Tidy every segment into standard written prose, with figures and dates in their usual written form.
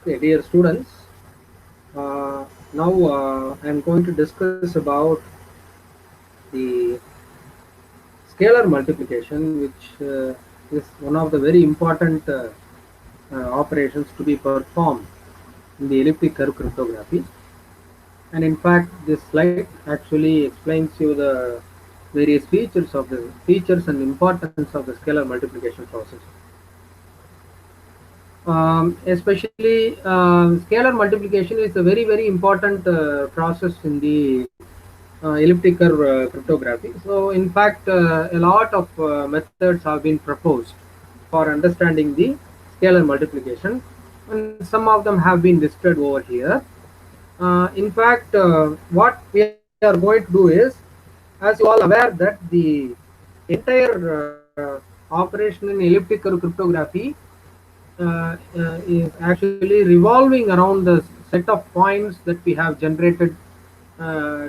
Okay, dear students, now I am going to discuss about the scalar multiplication, which is one of the very important operations to be performed in the elliptic curve cryptography. And in fact, this slide actually explains you the various features and importance of the scalar multiplication process. Especially scalar multiplication is a very important process in the elliptic curve cryptography. So in fact, a lot of methods have been proposed for understanding the scalar multiplication, and some of them have been listed over here. In fact, what we are going to do is, as you all aware that the entire operation in elliptic curve cryptography is actually revolving around the set of points that we have generated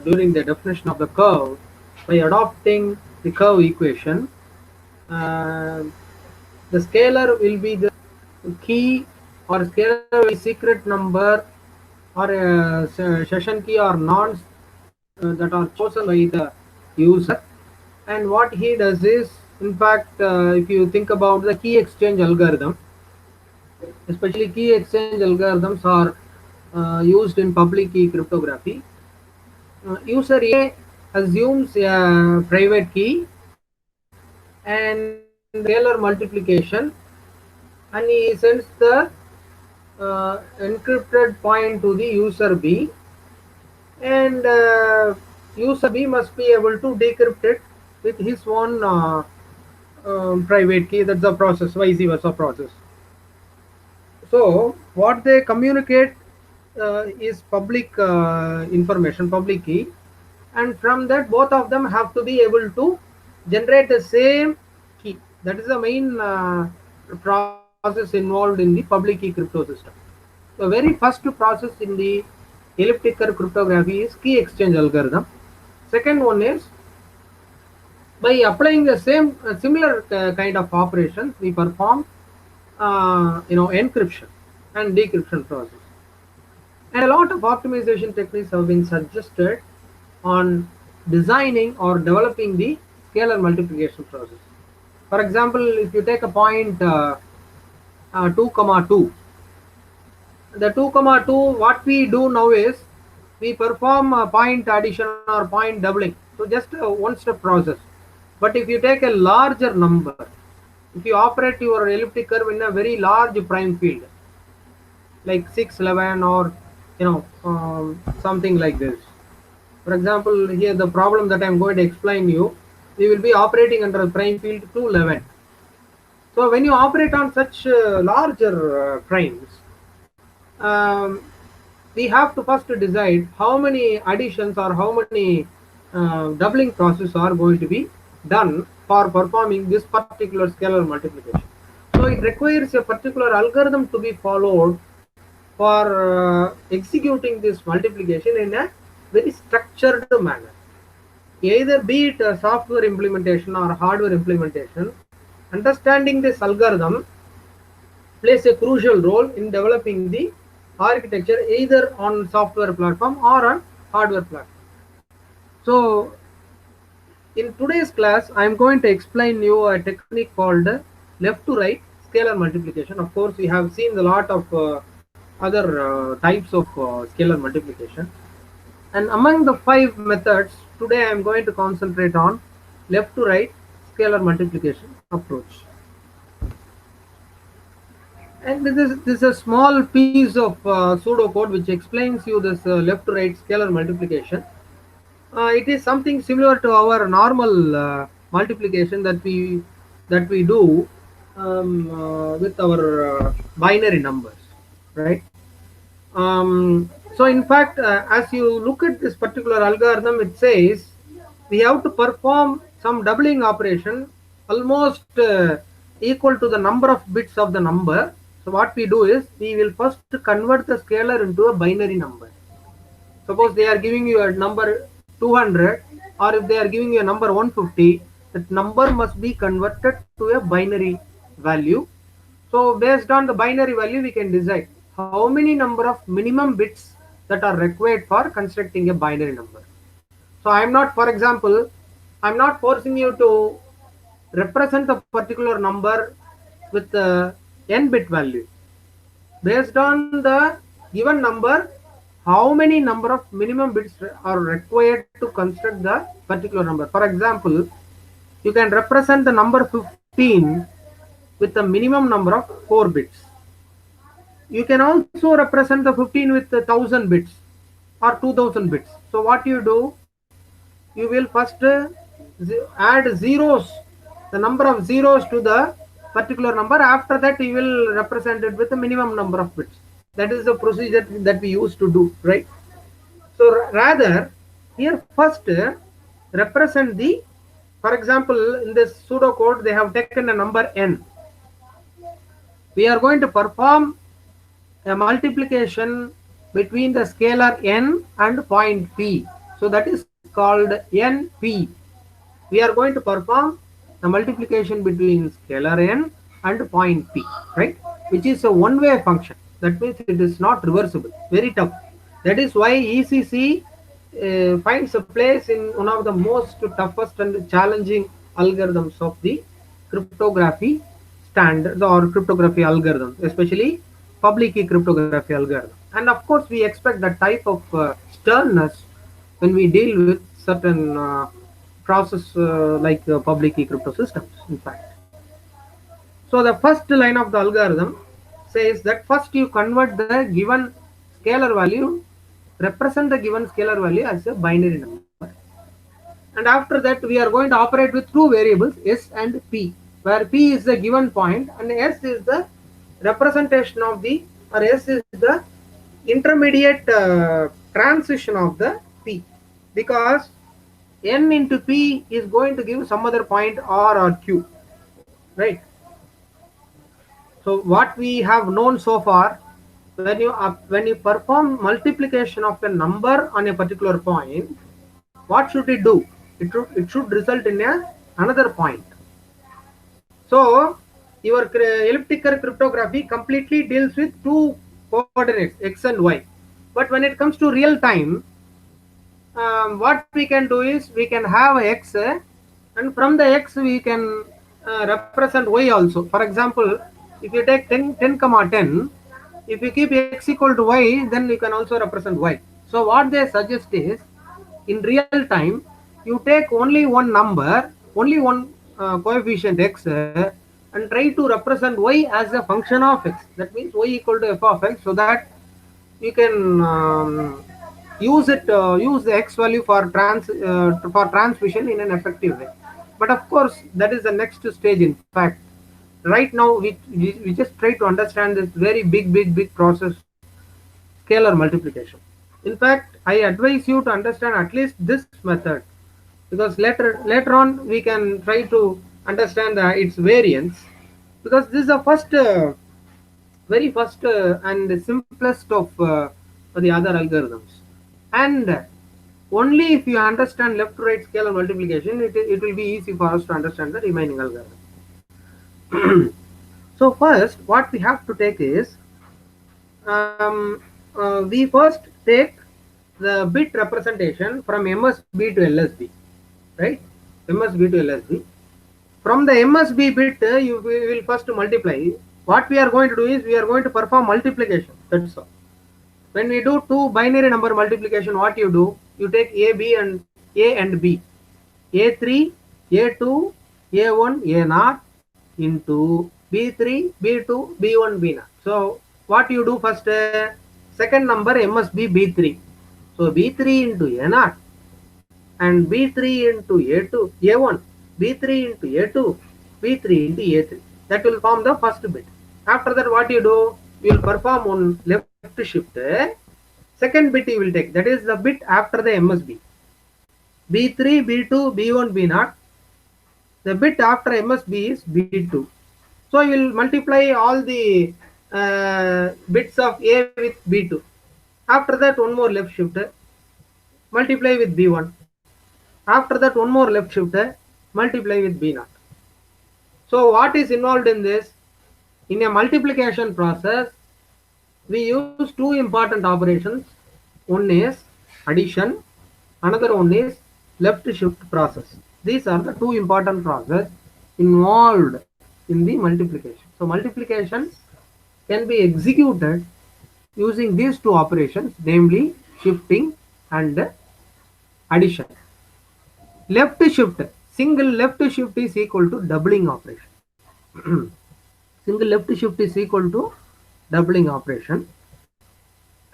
during the definition of the curve by adopting the curve equation. Uh, the scalar will be the key, or scalar will be secret number, or a session key or nonce that are chosen by the user. And what he does is, in fact, if you think about the key exchange algorithm, especially key exchange algorithms are used in public key cryptography. User A assumes a private key and scalar multiplication, and he sends the encrypted point to the user B, and user B must be able to decrypt it with his own private key. That's the process, vice versa process. So what they communicate is public information, public key, and from that both of them have to be able to generate the same key. That is the main process involved in the public key crypto system. The very first process in the elliptic curve cryptography is key exchange algorithm. Second one is, by applying the same similar kind of operations, we perform encryption and decryption process. And a lot of optimization techniques have been suggested on designing or developing the scalar multiplication process. For example, if you take a point 2 comma 2, the 2 comma 2, what we do now is we perform a point addition or point doubling. So just a one step process. But if you take a larger number, if you operate your elliptic curve in a very large prime field, like 611 or something like this. For example, here the problem that I am going to explain you, we will be operating under a prime field 211. So when you operate on such larger primes, um, we have to first decide how many additions or how many doubling process are going to be done for performing this particular scalar multiplication. So it requires a particular algorithm to be followed for executing this multiplication in a very structured manner. Either be it a software implementation or hardware implementation, understanding this algorithm plays a crucial role in developing the architecture either on software platform or on hardware platform. So in today's class, I am going to explain you a technique called left to right scalar multiplication. Of course, we have seen a lot of other types of scalar multiplication. And among the 5 methods, today I am going to concentrate on left to right scalar multiplication approach. And this is a small piece of pseudocode which explains you this left to right scalar multiplication. It is something similar to our normal multiplication that we do with our binary numbers, right? So in fact, as you look at this particular algorithm, it says we have to perform some doubling operation almost equal to the number of bits of the number. So what we do is we will first convert the scalar into a binary number. Suppose they are giving you a number 200, or if they are giving you a number 150, that number must be converted to a binary value. So based on the binary value, we can decide how many number of minimum bits that are required for constructing a binary number. So I am not, for example, I am not forcing you to represent a particular number with the n bit value. Based on the given number, how many number of minimum bits are required to construct the particular number. For example, you can represent the number 15 with a minimum number of 4 bits. You can also represent the 15 with 1000 bits or 2000 bits. So what you do, you will first add zeros, the number of zeros to the particular number. After that you will represent it with the minimum number of bits. That is the procedure that we used to do, right? So rather here first represent the, for example, in this pseudocode they have taken a number n. We are going to perform a multiplication between the scalar n and point p. So that is called np. We are going to perform the multiplication between scalar n and point p, right? Which is a one-way function. That means it is not reversible. Very tough. That is why ECC finds a place in one of the most toughest and challenging algorithms of the cryptography standards or cryptography algorithms, especially public key cryptography algorithm. And of course, we expect that type of sternness when we deal with certain process like public key crypto systems, in fact. So the first line of the algorithm says that first you convert the given scalar value, represent the given scalar value as a binary number. And after that we are going to operate with two variables s and p, where p is the given point and s is the representation of the, or s is the intermediate transition of the p, because n into p is going to give some other point r or q, right? So what we have known so far, when you perform multiplication of a number on a particular point, what should it do? It should result in another point. So your elliptical cryptography completely deals with two coordinates, x and y. But when it comes to real time, what we can do is we can have x, and from the x we can represent y also. For example, if you take 10 comma 10, if you keep x equal to y, then you can also represent y. So what they suggest is, in real time, you take only one number, only one coefficient x, and try to represent y as a function of x. That means y equal to f of x, so that you can use the x value for transmission in an effective way. But of course, that is the next stage. In fact, right now we just try to understand this very big process, scalar multiplication. In fact, I advise you to understand at least this method, because later on we can try to understand its variants, because this is the very first and the simplest of the other algorithms. And only if you understand left to right scalar multiplication, it will be easy for us to understand the remaining algorithm. So first what we have to take is, we first take the bit representation from MSB to LSB, right? MSB to LSB. From the MSB bit, you will first multiply. What we are going to do is we are going to perform multiplication. That's all. When we do two binary number multiplication, what you do? You take A and B, A3, A2, A1, A0 into B3, B2, B1, B0. So what you do first? Second number MSB B3. So B3 into A0 and B3 into A2, A1, B3 into A2, B3 into A3. That will form the first bit. After that, what you do? You will perform on left shift. Second bit you will take. That is the bit after the MSB. B3, B2, B1, B0. The bit after MSB is B2. So you will multiply all the bits of A with B2. After that, one more left shift. Multiply with B1. After that, one more left shift, multiply with B0. So what is involved in this? In a multiplication process, we use two important operations. One is addition, another one is left shift process. These are the two important processes involved in the multiplication. So multiplication can be executed using these two operations, namely shifting and addition. Left shift, single left shift is equal to doubling operation. Single left shift is equal to doubling operation.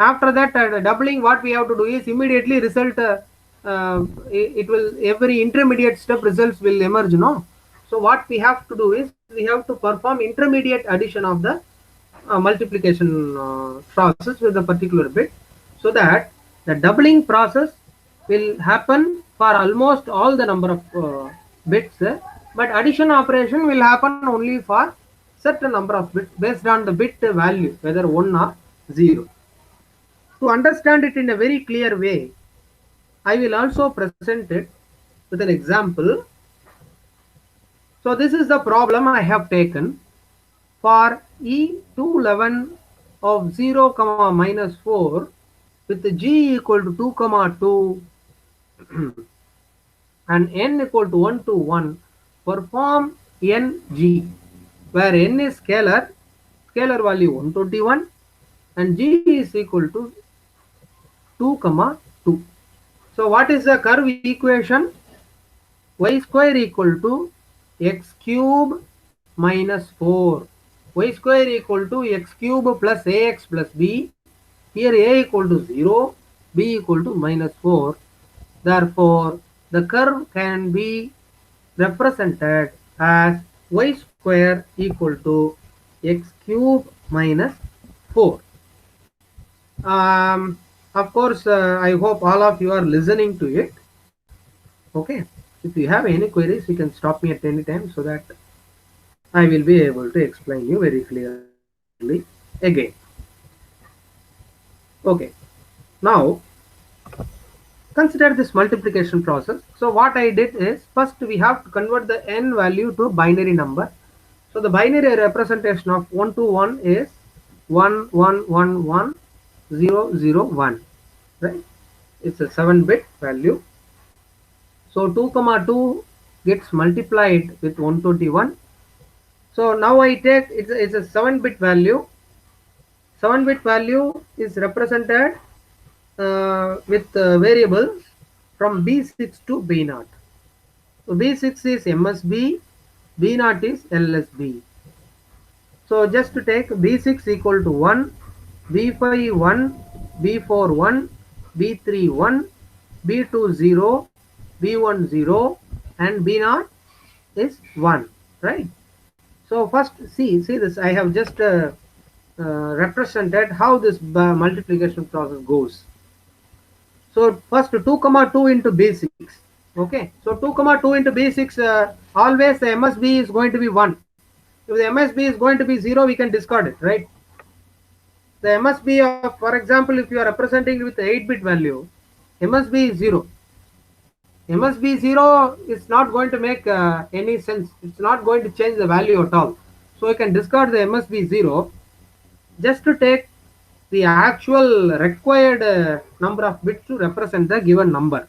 After that, doubling, what we have to do is immediately result, it will, every intermediate step results will emerge, no? So what we have to do is we have to perform intermediate addition of the multiplication process with a particular bit, so that the doubling process will happen for almost all the number of bits, but addition operation will happen only for certain number of bits based on the bit value, whether 1 or 0. To understand it in a very clear way, I will also present it with an example. So this is the problem I have taken for E211 of 0, minus 4 with g equal to 2, 2 and n equal to 1 to 1. Perform ng, where n is scalar value 121 and g is equal to 2, 2. So what is the curve equation? Y square equal to x cube minus 4. Y square equal to x cube plus ax plus b. Here a equal to 0, b equal to minus 4. Therefore, the curve can be represented as y square equal to x cube minus 4. Of course, I hope all of you are listening to it. Okay. If you have any queries, you can stop me at any time so that I will be able to explain you very clearly again. Okay. Now, consider this multiplication process. So what I did is, first we have to convert the n value to binary number. So the binary representation of 1 to 1 is 1 1 1 1 0 0 1, right? It's a 7-bit value. So 2, 2 gets multiplied with 121. So now I take, it's a 7-bit value. 7-bit value is represented with variables from B6 to B0. So B6 is MSB, B0 is LSB. So just to take B6 equal to 1, B5 1, B4 1, B3 1, B2 0, B1 0, and B0 is 1, right? So first see this, I have just represented how this multiplication process goes. So first 2, 2 into B6. Okay, so 2, 2 into B6, always the MSB is going to be 1. If the MSB is going to be 0, we can discard it, right? The MSB of, for example, if you are representing with the 8-bit value, MSB is 0. MSB 0 is not going to make any sense. It's not going to change the value at all. So you can discard the MSB 0 just to take the actual required number of bits to represent the given number.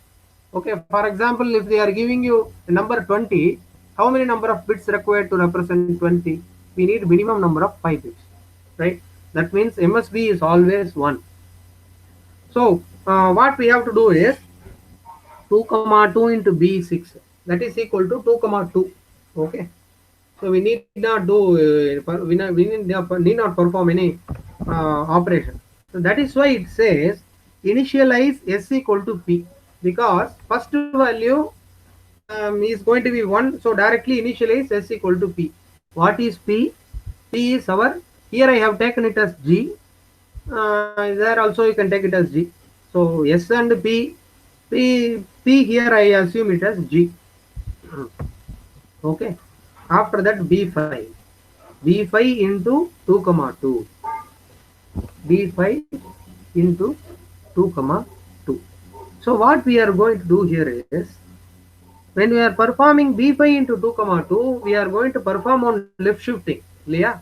Okay, for example, if they are giving you a number 20, how many number of bits required to represent 20? We need minimum number of 5 bits, right? That means MSB is always 1. So what we have to do is 2, 2 into B6, that is equal to 2, 2. Okay, so we need not do we need not perform any operation. So that is why it says initialize s equal to p, because first value is going to be 1, so directly initialize s equal to p. What is p? P is our, here I have taken it as g, there also you can take it as g. So s and p here I assume it as g. Okay, after that b5 into 2, 2, b5 into 2, 2. So what we are going to do here is, when we are performing b5 into 2, 2, we are going to perform on left shifting. Yeah.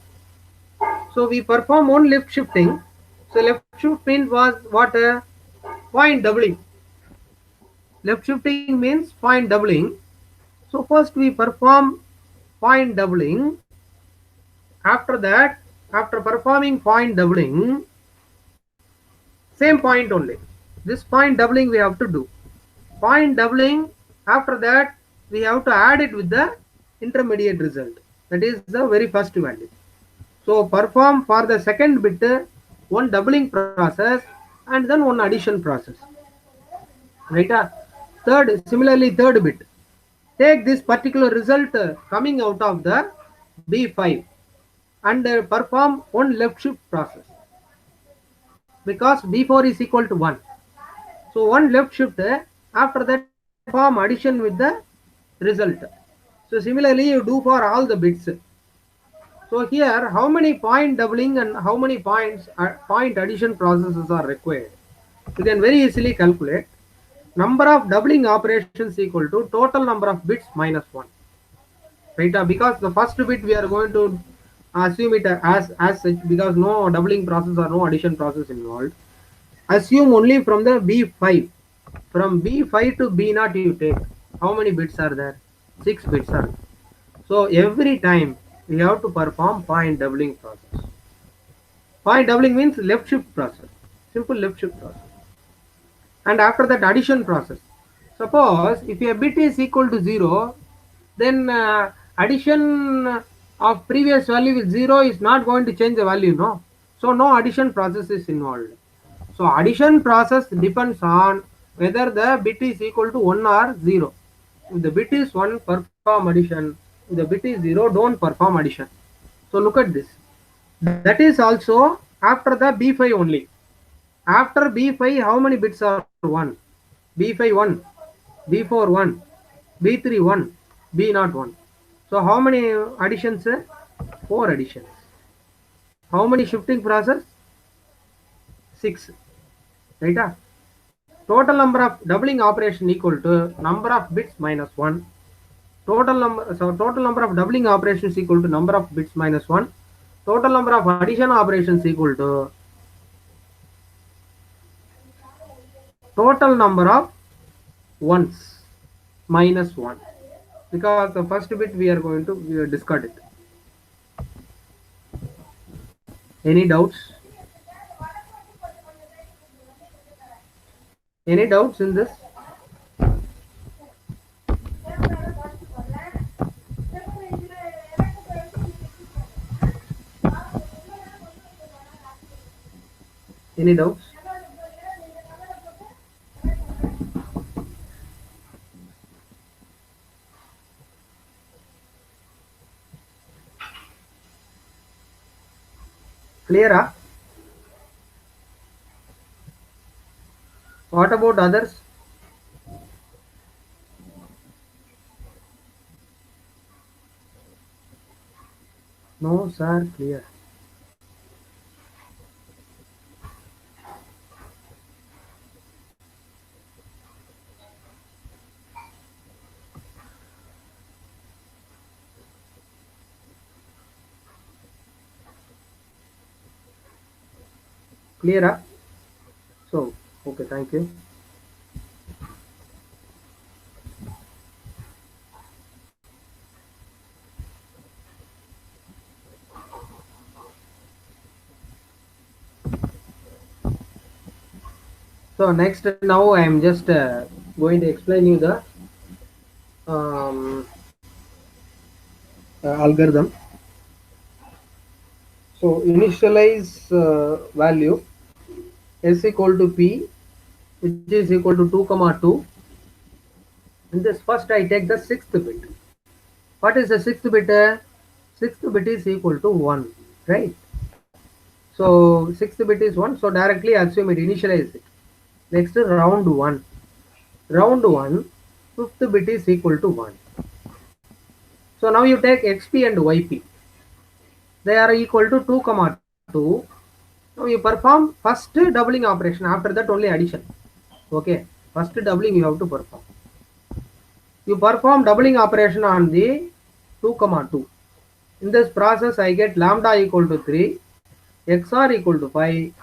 So we perform on left shifting. So left shift means was what? Point doubling. Left shifting means point doubling. So first we perform point doubling. After that, after performing point doubling, same point only. This point doubling we have to do. Point doubling, after that we have to add it with the intermediate result. That is the very first value. So perform for the second bit one doubling process and then one addition process. Right? Third, similarly third bit. Take this particular result coming out of the B5 and perform one left shift process because B4 is equal to 1. So one left shift, after that perform addition with the result. So similarly you do for all the bits. So here how many point doubling and how many points point addition processes are required? You can very easily calculate. Number of doubling operations equal to total number of bits minus 1. Right? Because the first bit we are going to assume it as such because no doubling process or no addition process involved. Assume only from the B5. From B5 to B0 you take. How many bits are there? 6 bits are there. So every time we have to perform point doubling process. Point doubling means left shift process. Simple left shift process. And after that addition process. Suppose if a bit is equal to 0, then addition of previous value with 0 is not going to change the value, no. So no addition process is involved. So addition process depends on whether the bit is equal to 1 or 0. If the bit is 1, perform addition. If the bit is 0, don't perform addition. So look at this. That is also after the B5 only. After B5, how many bits are 1? B5 1, B4 1, B3 1, B0 1. So how many additions? 4 additions. How many shifting process? 6. Right? Total number of doubling operation equal to number of bits minus 1. Total number of doubling operations equal to number of bits minus 1. Total number of addition operations equal to total number of ones minus 1. Because the first bit we are going to discard it. Any doubts? Any doubts in this? Any doubts? Clear? What about others? No, sir, clear. Clear? So, okay, thank you. So next, now I am just going to explain you the algorithm. So initialize value s equal to p, which is equal to 2 comma 2. In this first I take the sixth bit. What is the sixth bit? Sixth bit is equal to 1, right? So sixth bit is 1, so directly assume it, initialize it. Next round 1. Round 1, fifth bit is equal to 1. So now you take xp and yp. They are equal to 2 comma 2. Now you perform first doubling operation, after that only addition. Okay, first doubling you have to perform. You perform doubling operation on the 2 comma 2. In this process I get lambda equal to 3, xr equal to 5,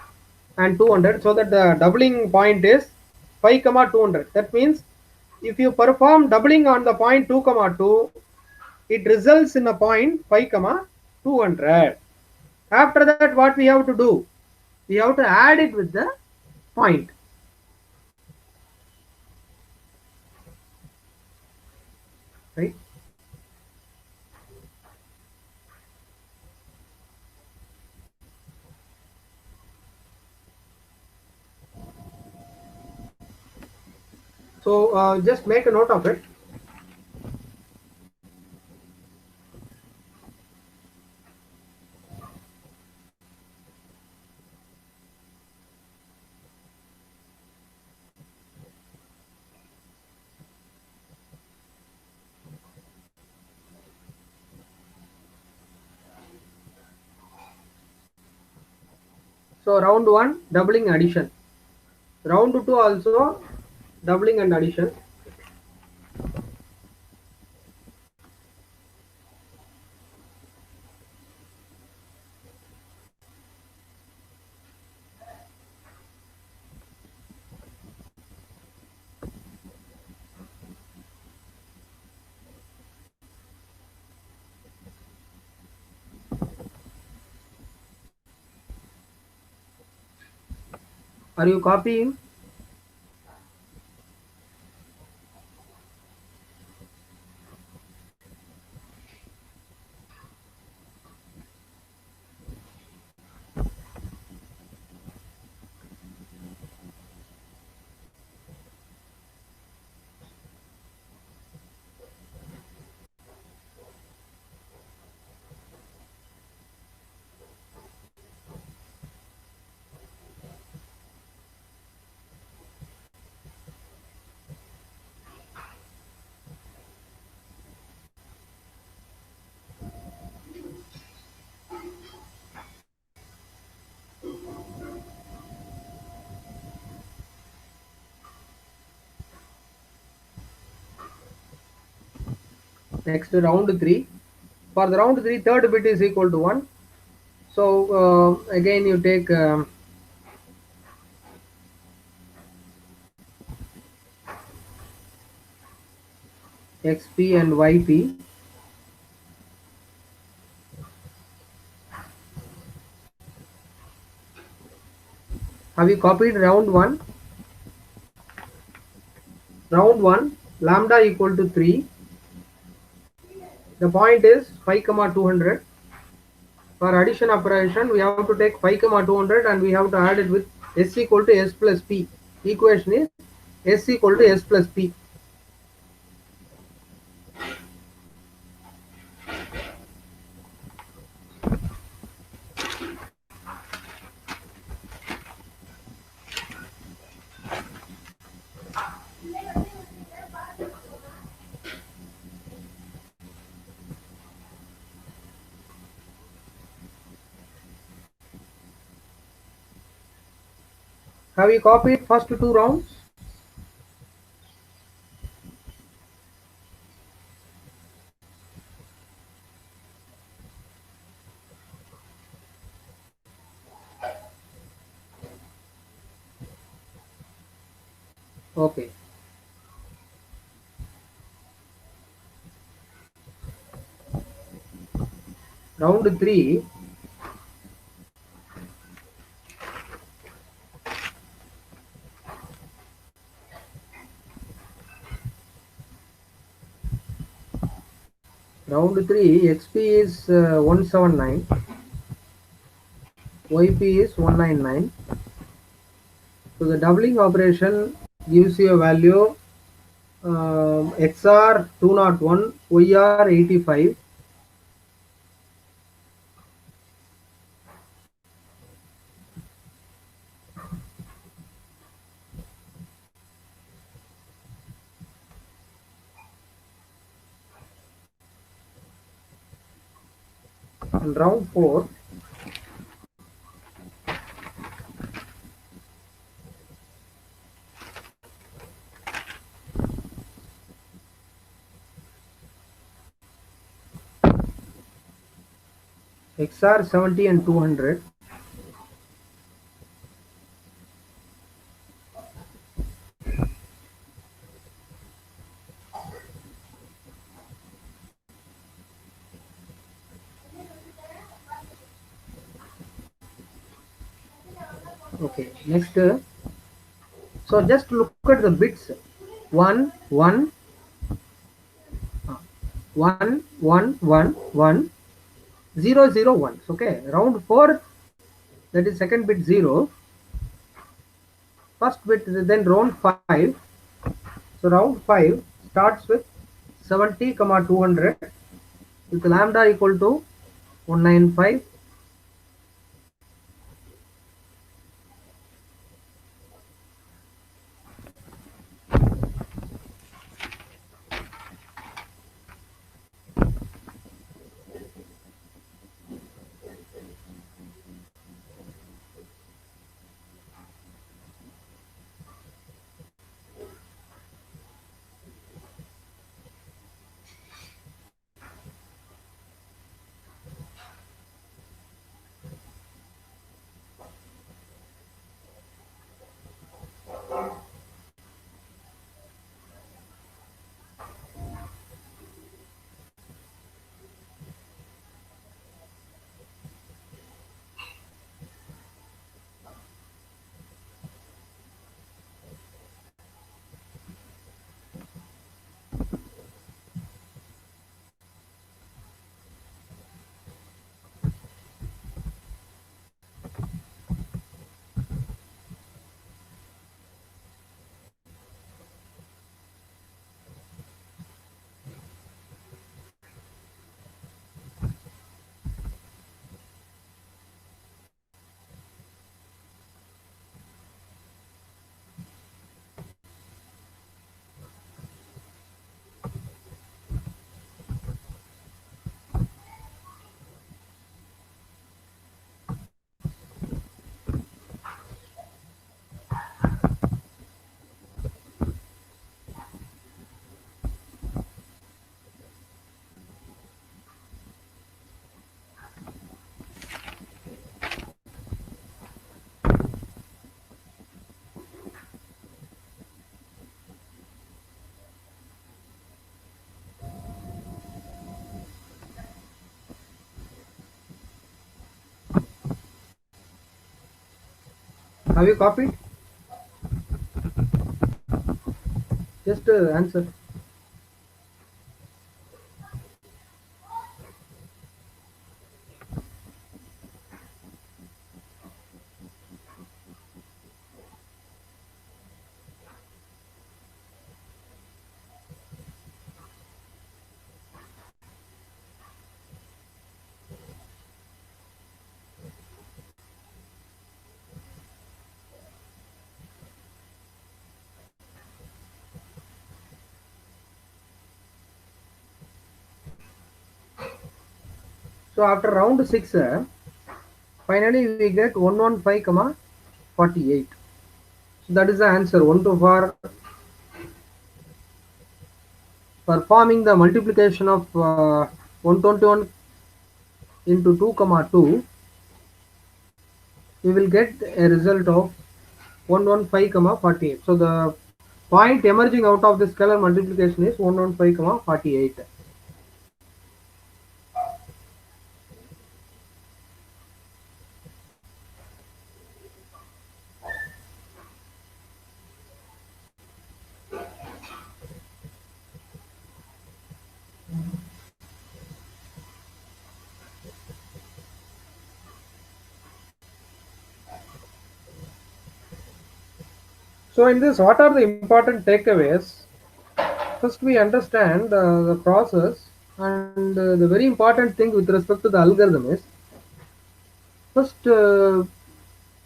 and 200, so that the doubling point is 5 comma 200. That means if you perform doubling on the point 2 comma 2, it results in a point 5 comma 200. After that, what we have to do? We have to add it with the point. Right? So just make a note of it. So round 1, doubling addition. Round 2 also doubling and addition. Are you copying? Next, round 3. For the round 3, third bit is equal to 1. So again you take XP and YP. Have you copied round 1? Round 1, lambda equal to 3. The point is 5 comma 200. For addition operation, we have to take 5 comma 200 and we have to add it with S equal to S plus P. Equation is S equal to S plus P. Have you copied first 2 rounds? Okay. Round 3. Round 3, XP is 179, YP is 199. So the doubling operation gives you a value XR 201, YR 85. And round 4, XR 70 and 200. Okay, next, so just look at the bits. 1 1 uh, 1 1 1 1 0 0 1. Okay, round 4, that is second bit 0, first bit, then round 5. So round 5 starts with 70 comma 200 with lambda equal to 195. Have you copied? Just answer. So after round 6, finally we get 115 comma 48. So that is the answer. 1 to for performing the multiplication of 121 into 2 comma 2, we will get a result of 115 comma 48. So the point emerging out of the scalar multiplication is 115 comma 48. So in this, what are the important takeaways? First, we understand the process, and the very important thing with respect to the algorithm is, first,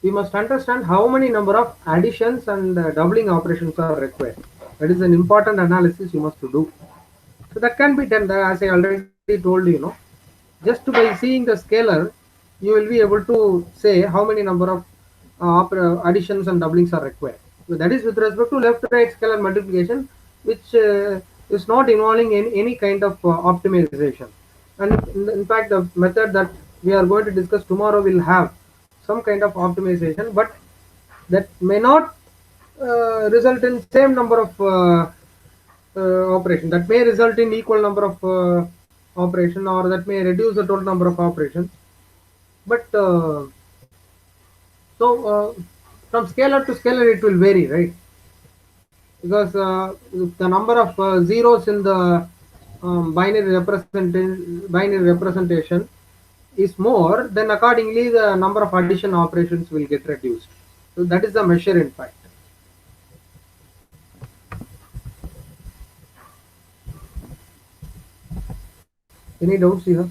we must understand how many number of additions and doubling operations are required. That is an important analysis you must do. So that can be done, as I already told you, just by seeing the scalar, you will be able to say how many number of additions and doublings are required. So that is with respect to left-right scalar multiplication, which is not involving any kind of optimization. And in fact, the method that we are going to discuss tomorrow will have some kind of optimization, but that may not result in same number of operation. That may result in equal number of operation, or that may reduce the total number of operations. But so From scalar to scalar, it will vary, right? Because the number of zeros in the binary representation is more, then accordingly the number of addition operations will get reduced. So that is the measure in fact. Any doubts here?